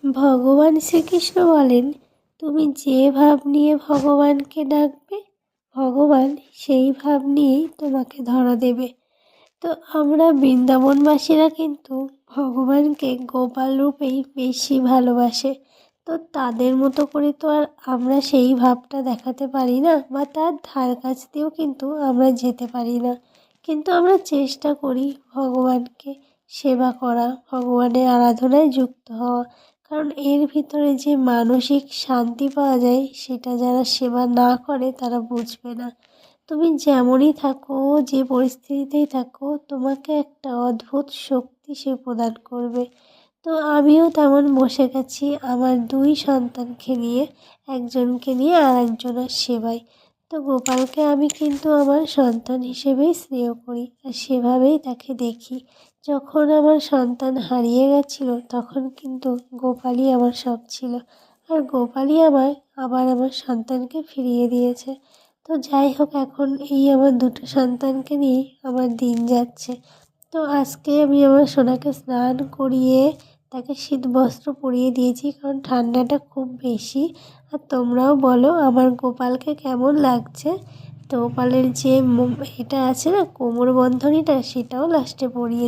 ভগবান শ্রীকৃষ্ণ বলেন, তুমি যে ভাব নিয়ে ভগবানকে ডাকবে, ভগবান সেই ভাব নিয়েই তোমাকে ধরা দেবে। তো আমরা বৃন্দাবনবাসীরা কিন্তু ভগবানকে গোপাল রূপেই বেশি ভালোবাসে। তো তাদের মতো করে তো আর আমরা সেই ভাবটা দেখাতে পারি না, বা তার ধার কাছ দিয়েও কিন্তু আমরা যেতে পারি না। কিন্তু আমরা চেষ্টা করি ভগবানকে সেবা করা, ভগবানের আরাধনায় যুক্ত হওয়া। কারণ এর ভিতরে যে মানসিক শান্তি পাওয়া যায়, সেটা যারা সেবা না করে তারা বুঝবে না। তুমি যেমনই থাকো, যে পরিস্থিতিতেই থাকো, তোমাকে একটা অদ্ভুত শক্তি সে প্রদান করবে। তো আমিও তেমন বসে গেছি আমার 2 সন্তানকে নিয়ে, একজনকে নিয়ে আর একজনের সেবায়। তো গোপালকে আমি কিন্তু আমার সন্তান হিসেবেই স্নেহ করি, আর সেভাবেই তাকে দেখি। যখন আমার সন্তান হারিয়ে গেছিলো, তখন কিন্তু গোপালই আমার সব ছিল, আর গোপালই আমায় আবার আমার সন্তানকে ফিরিয়ে দিয়েছে। তো যাই হোক, এখন এই আমার 2টো সন্তানকে নিয়েই আমার দিন যাচ্ছে। তো আজকে আমি আমার সোনাকে স্নান করিয়ে তাকে শীতবস্ত্র পরিয়ে দিয়েছি, কারণ ঠান্ডাটা খুব বেশি। আর তোমরাও বলো আমার গোপালকে কেমন লাগছে। তো গোপালের যে এটা আছে না, কোমর বন্ধনীটা, সেটাও লাস্টে পরিয়ে